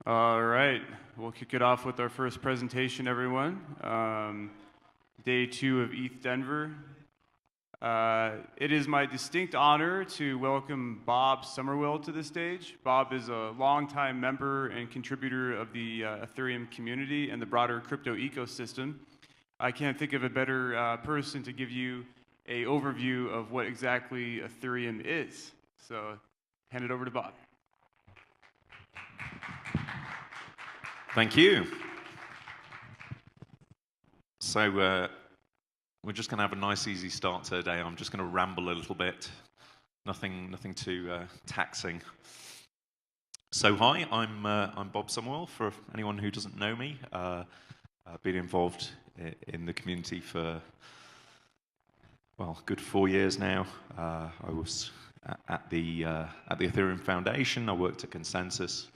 All right, we'll kick it off with our first presentation, everyone. Day 2 of ETH Denver. It is my distinct honor to welcome Bob Summerwill to the stage. Bob is a longtime member and contributor of the Ethereum community and the broader crypto ecosystem. I can't think of a better person to give you an overview of what exactly Ethereum is. So, hand it over to Bob. Thank you. So we're just going to have a nice, easy start today. I'm just going to ramble a little bit. Nothing too taxing. So hi, I'm Bob Summerwill. For anyone who doesn't know me, I've been involved in the community for a good 4 years now. I was at the Ethereum Foundation. I worked at Consensus.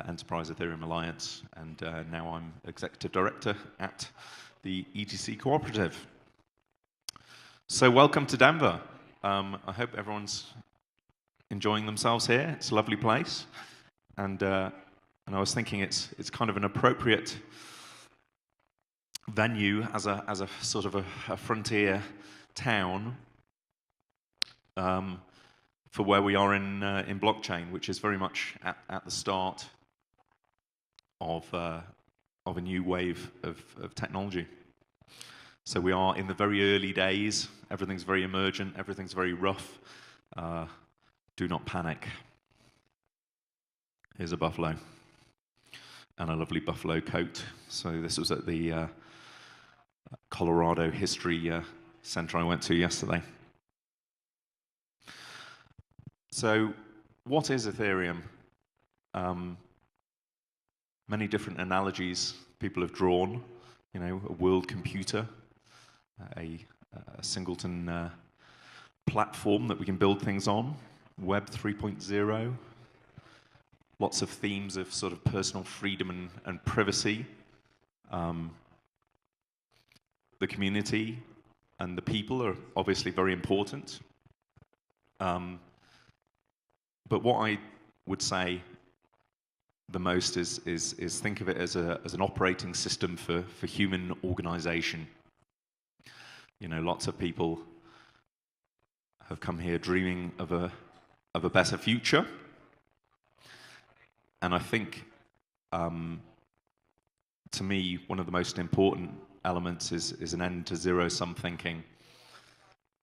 Enterprise Ethereum Alliance, and now I'm Executive Director at the ETC Cooperative. So welcome to Denver. I hope everyone's enjoying themselves here. It's a lovely place, and I was thinking it's kind of an appropriate venue as a sort of a frontier town for where we are in blockchain, which is very much at the start of a new wave of technology. So we are in the very early days. Everything's very emergent. Everything's very rough. Do not panic. Here's a buffalo and a lovely buffalo coat. So this was at the Colorado History Center I went to yesterday. So, what is Ethereum? Many different analogies people have drawn. You know, a world computer, a singleton platform that we can build things on, Web 3.0, lots of themes of sort of personal freedom and privacy, the community and the people are obviously very important. But what I would say the most is think of it as an operating system for human organization. You know, lots of people have come here dreaming of a better future, and I think to me one of the most important elements is an end to zero-sum thinking.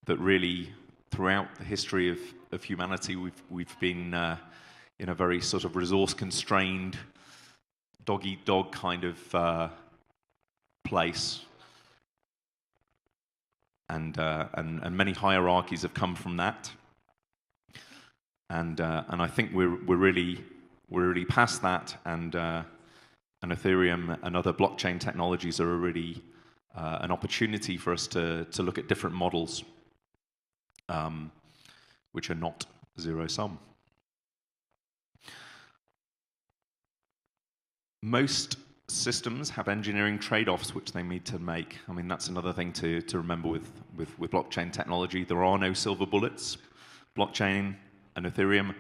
That really, throughout the history of humanity, we've been in a very sort of resource-constrained, dog-eat-dog kind of place, and many hierarchies have come from that, and I think we're really past that, and Ethereum and other blockchain technologies are really an opportunity for us to look at different models. Which are not zero-sum. Most systems have engineering trade-offs which they need to make. I mean, that's another thing to remember with blockchain technology. There are no silver bullets. Blockchain and Ethereum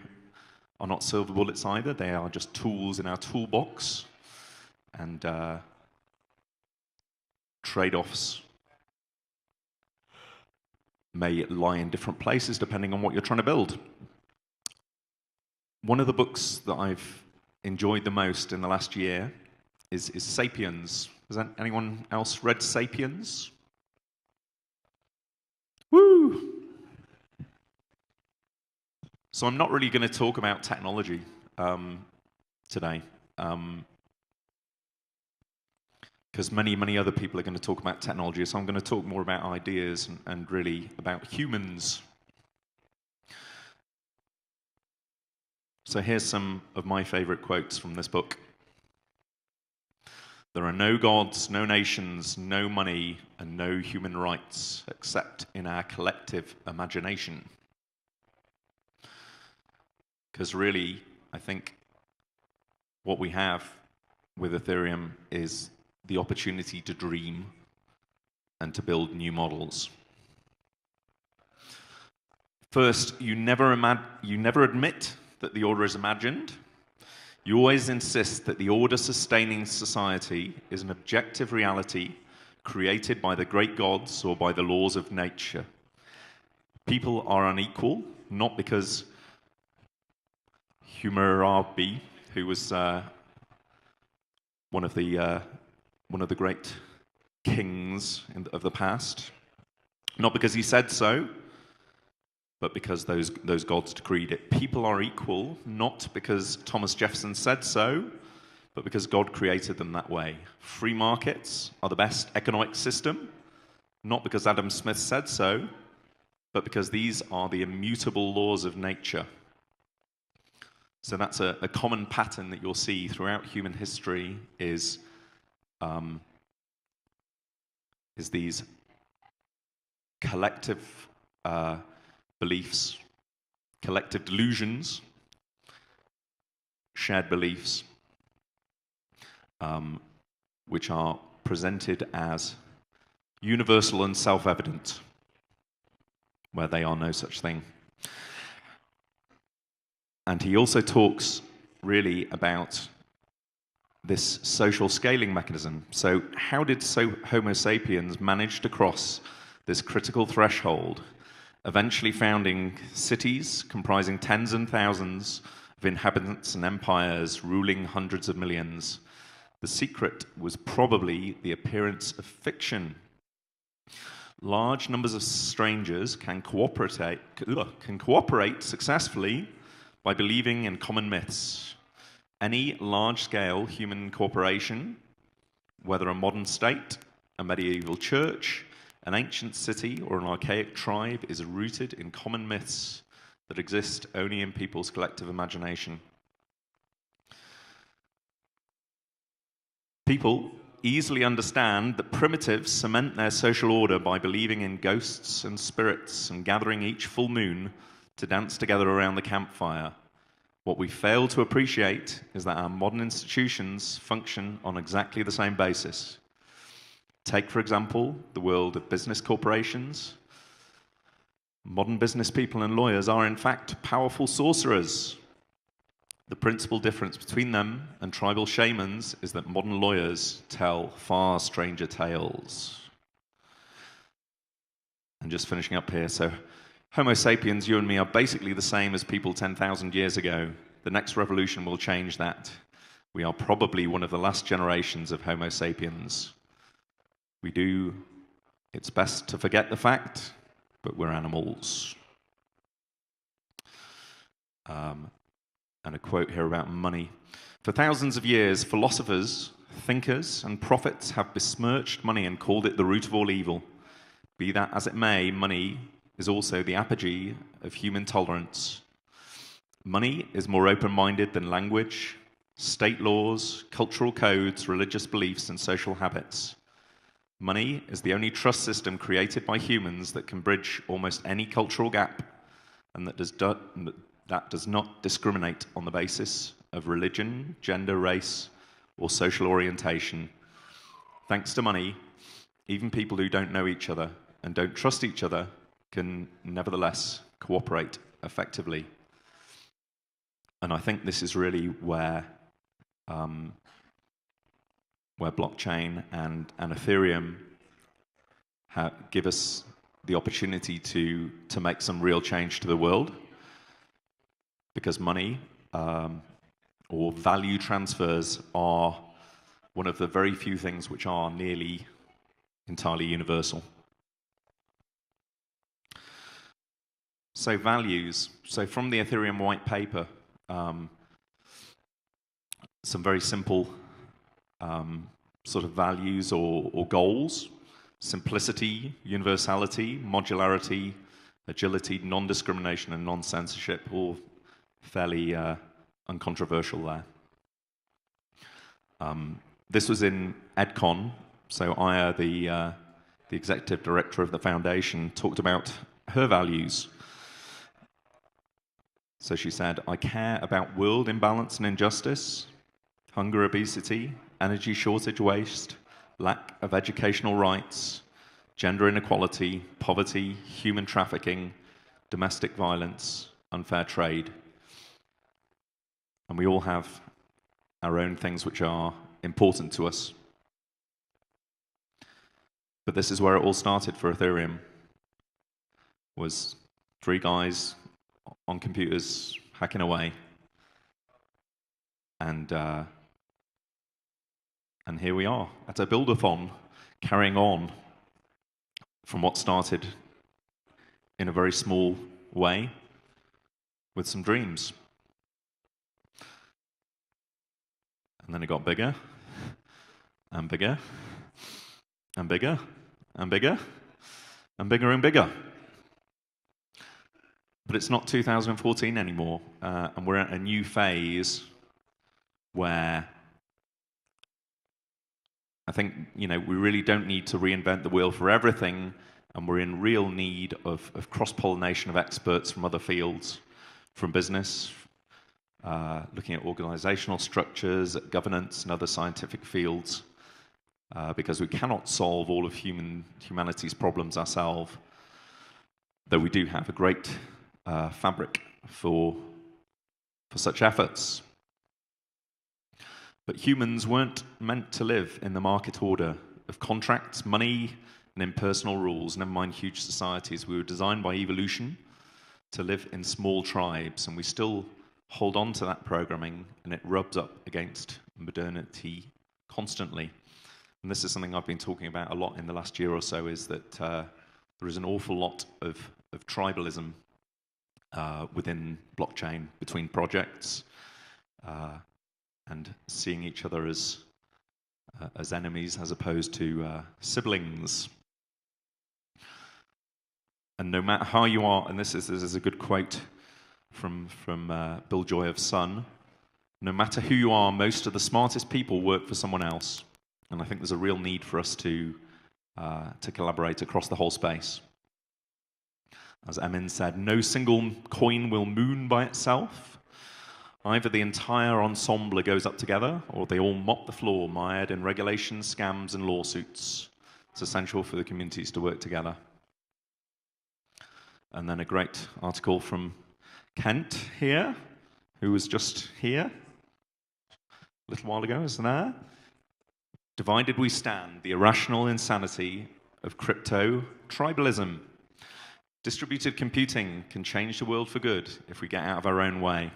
are not silver bullets either. They are just tools in our toolbox. And trade-offs may lie in different places depending on what you're trying to build. One of the books that I've enjoyed the most in the last year is Sapiens. Has anyone else read Sapiens? Woo! So I'm not really going to talk about technology today. Because many other people are going to talk about technology, so I'm going to talk more about ideas and really about humans. So here's some of my favorite quotes from this book. There are no gods, no nations, no money, and no human rights, except in our collective imagination. Because really, I think what we have with Ethereum is the opportunity to dream and to build new models. First, you never admit that the order is imagined. You always insist that the order sustaining society is an objective reality created by the great gods or by the laws of nature. People are unequal, not because Hammurabi, who was one of the great kings of the past, not because he said so, but because those gods decreed it. People are equal, not because Thomas Jefferson said so, but because God created them that way. Free markets are the best economic system, not because Adam Smith said so, but because these are the immutable laws of nature. So that's a common pattern that you'll see throughout human history is these collective beliefs, collective delusions, shared beliefs, which are presented as universal and self-evident, where they are no such thing. And he also talks really about this social scaling mechanism. So how did Homo sapiens manage to cross this critical threshold, eventually founding cities comprising tens and thousands of inhabitants and empires ruling hundreds of millions? The secret was probably the appearance of fiction. Large numbers of strangers can cooperate successfully by believing in common myths. Any large-scale human corporation, whether a modern state, a medieval church, an ancient city, or an archaic tribe, is rooted in common myths that exist only in people's collective imagination. People easily understand that primitives cement their social order by believing in ghosts and spirits and gathering each full moon to dance together around the campfire. What we fail to appreciate is that our modern institutions function on exactly the same basis. Take, for example, the world of business corporations. Modern business people and lawyers are, in fact, powerful sorcerers. The principal difference between them and tribal shamans is that modern lawyers tell far stranger tales. And just finishing up here, so Homo sapiens, you and me, are basically the same as people 10,000 years ago. The next revolution will change that. We are probably one of the last generations of Homo sapiens. It's best to forget the fact, but we're animals. And a quote here about money. For thousands of years, philosophers, thinkers, and prophets have besmirched money and called it the root of all evil. Be that as it may, money is also the apogee of human tolerance. Money is more open-minded than language, state laws, cultural codes, religious beliefs, and social habits. Money is the only trust system created by humans that can bridge almost any cultural gap, and that does not discriminate on the basis of religion, gender, race, or social orientation. Thanks to money, even people who don't know each other and don't trust each other can nevertheless cooperate effectively. And I think this is really where blockchain and Ethereum give us the opportunity to make some real change to the world. Because money or value transfers are one of the very few things which are nearly entirely universal. So values. So from the Ethereum white paper, some very simple sort of values or goals: simplicity, universality, modularity, agility, non-discrimination, and non-censorship, all fairly uncontroversial there. This was in EdCon, so Aya, the executive director of the foundation, talked about her values. So she said, "I care about world imbalance and injustice, hunger, obesity, energy shortage, waste, lack of educational rights, gender inequality, poverty, human trafficking, domestic violence, unfair trade." And we all have our own things which are important to us. But this is where it all started for Ethereum, was 3 guys on computers hacking away. And here we are at a build-a-thon, carrying on from what started in a very small way with some dreams. And then it got bigger and bigger and bigger and bigger and bigger and bigger. But it's not 2014 anymore, and we're at a new phase where I think, we really don't need to reinvent the wheel for everything, and we're in real need of cross-pollination of experts from other fields, from business, looking at organizational structures, governance, and other scientific fields, because we cannot solve all of humanity's problems ourselves, though we do have a great fabric for such efforts. But humans weren't meant to live in the market order of contracts, money, and impersonal rules, never mind huge societies. We were designed by evolution to live in small tribes, and we still hold on to that programming, and it rubs up against modernity constantly. And this is something I've been talking about a lot in the last year or so, is that there is an awful lot of tribalism within blockchain, between projects, and seeing each other as enemies as opposed to siblings. And no matter how you are, and this is a good quote from Bill Joy of Sun, no matter who you are, most of the smartest people work for someone else. And I think there's a real need for us to collaborate across the whole space. As Emin said, no single coin will moon by itself. Either the entire ensemble goes up together, or they all mop the floor, mired in regulations, scams, and lawsuits. It's essential for the communities to work together. And then a great article from Kent here, who was just here a little while ago, isn't there? Divided we stand, the irrational insanity of crypto tribalism. Distributed computing can change the world for good if we get out of our own way.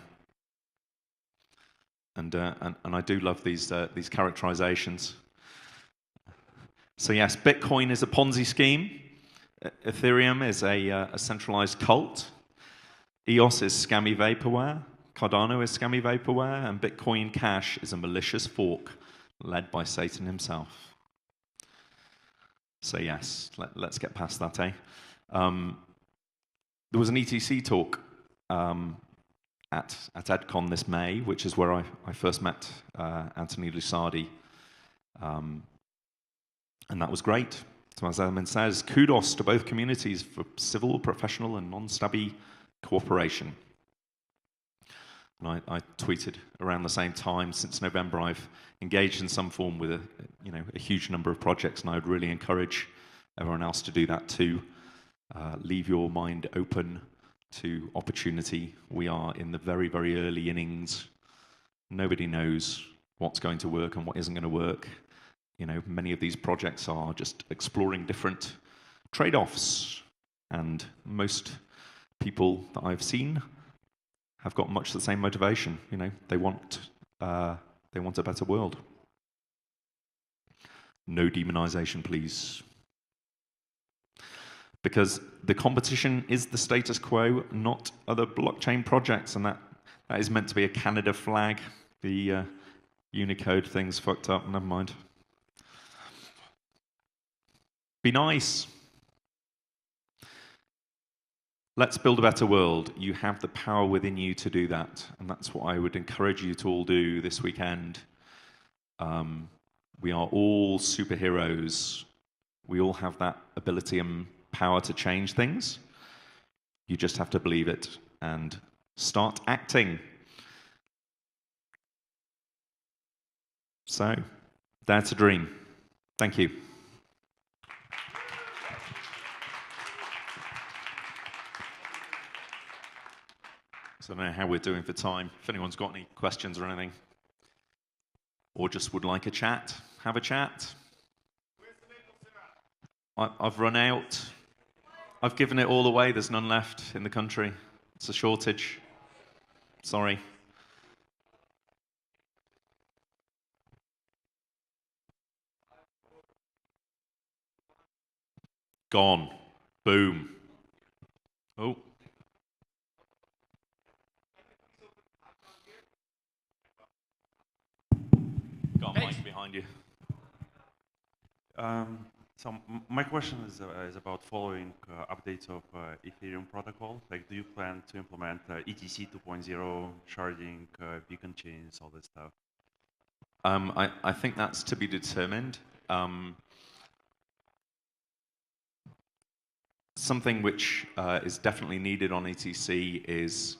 And I do love these characterizations. So yes, Bitcoin is a Ponzi scheme. Ethereum is a centralized cult. EOS is scammy vaporware. Cardano is scammy vaporware. And Bitcoin Cash is a malicious fork led by Satan himself. So yes, let's get past that, eh? There was an ETC talk at EdCon this May, which is where I first met Anthony Lusardi. And that was great. So as Emin says, kudos to both communities for civil, professional, and non-stabby cooperation. And I tweeted around the same time. Since November, I've engaged in some form with a huge number of projects, and I would really encourage everyone else to do that too. Leave your mind open to opportunity. We are in the very, very early innings. Nobody knows what's going to work and what isn't going to work. Many of these projects are just exploring different trade-offs, and most people that I've seen have got much the same motivation. They want a better world. No demonization, please. Because the competition is the status quo, not other blockchain projects, and that is meant to be a Canada flag. The Unicode thing's fucked up, never mind. Be nice. Let's build a better world. You have the power within you to do that, and that's what I would encourage you to all do this weekend. We are all superheroes. We all have that ability and power to change things. You just have to believe it and start acting. So, dare to dream. Thank you. So I don't know how we're doing for time. If anyone's got any questions or anything. or just would like a chat, have a chat. I've run out. I've given it all away. There's none left in the country. It's a shortage. Sorry. Gone. Boom. Oh. Got a mic behind you. My question is about following updates of Ethereum protocol. Like, do you plan to implement ETC 2.0, sharding, beacon chains, all this stuff? I think that's to be determined. Something which is definitely needed on ETC is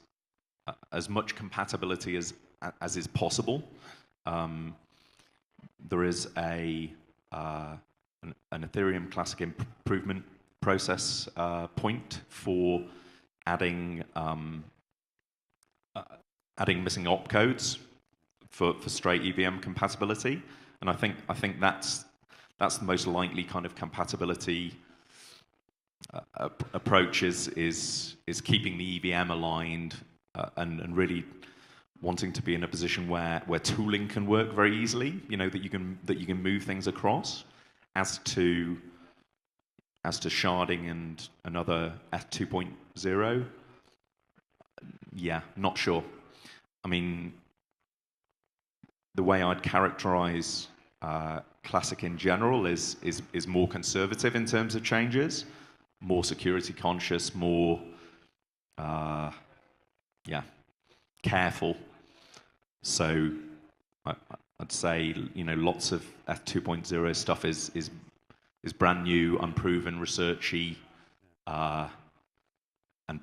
as much compatibility as is possible. There is an Ethereum Classic improvement process point for adding missing opcodes for straight EVM compatibility, and I think that's the most likely kind of compatibility approach is keeping the EVM aligned and really wanting to be in a position where tooling can work very easily. You know, that you can move things across. As to sharding and another F2.0, yeah, not sure. I mean, the way I'd characterize Classic in general is more conservative in terms of changes, more security conscious, more careful. So I'd say, you know, lots of F2.0 stuff is brand new, unproven, researchy, and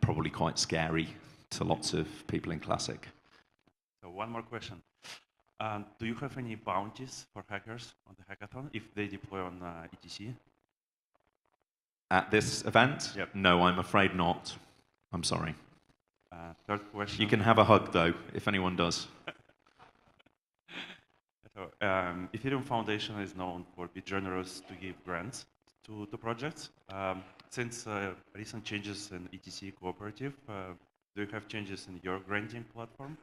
probably quite scary to lots of people in Classic. So one more question. Do you have any bounties for hackers on the hackathon if they deploy on ETC? At this event? Yep. No, I'm afraid not. I'm sorry. Third question. You can have a hug, though, if anyone does. So, Ethereum Foundation is known for being generous to give grants to projects. Since recent changes in ETC cooperative, do you have changes in your granting platform?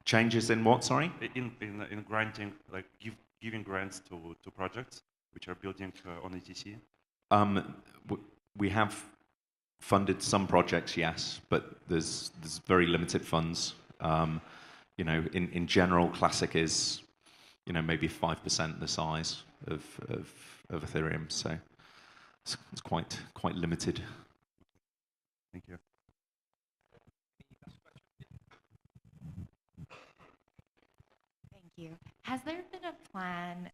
Changes in what, sorry? In granting, like giving grants to projects which are building on ETC? We have funded some projects, yes, but there's very limited funds. You know, in general, Classic is, you know, maybe 5% the size of Ethereum, so it's quite limited. Thank you. Thank you. Has there been a plan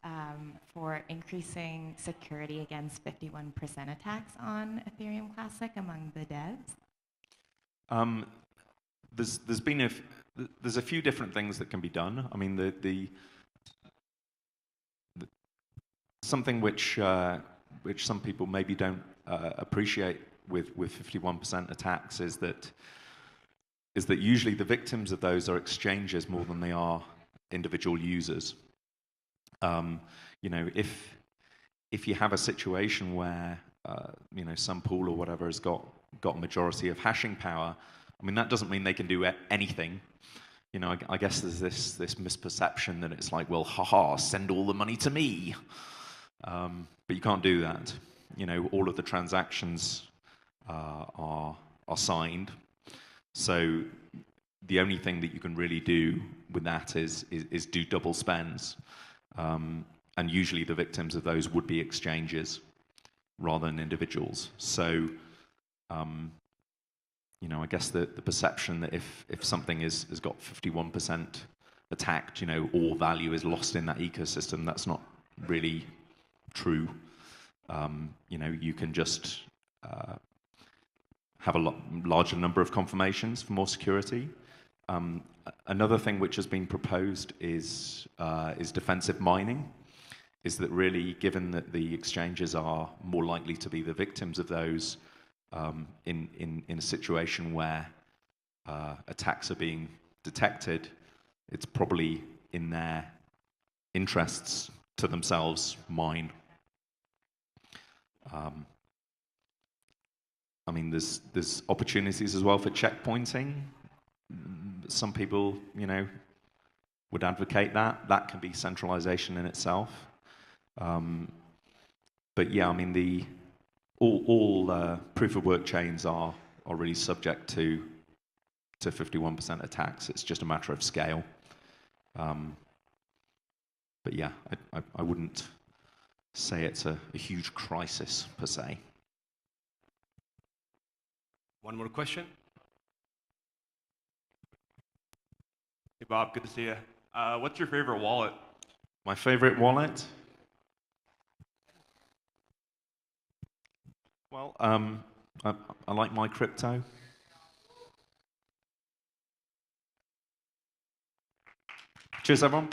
for increasing security against 51% attacks on Ethereum Classic among the devs? There's a few different things that can be done. I mean, the something which some people maybe don't appreciate with 51% attacks is that usually the victims of those are exchanges more than they are individual users. You know, if you have a situation where you know, some pool or whatever has got majority of hashing power, I mean, that doesn't mean they can do anything. You know, I guess there's this misperception that it's like, well, haha, send all the money to me. But you can't do that. You know, all of the transactions are signed. So the only thing that you can really do with that is do double spends. And usually the victims of those would be exchanges rather than individuals. So, you know, I guess the perception that if something has got 51% attacked, you know, all value is lost in that ecosystem, that's not really true. You know, you can just have a larger number of confirmations for more security. Another thing which has been proposed is defensive mining. Is that really, given that the exchanges are more likely to be the victims of those in a situation where attacks are being detected, it's probably in their interests to themselves mine. I mean, there's opportunities as well for checkpointing. Some people, would advocate that. That can be centralization in itself. But yeah, I mean, all proof of work chains are already subject to 51% attacks. It's just a matter of scale. But yeah, I wouldn't say it's a huge crisis per se. One more question. Hey Bob, good to see you. What's your favorite wallet? My favorite wallet? Well, I like my crypto. Cheers, everyone.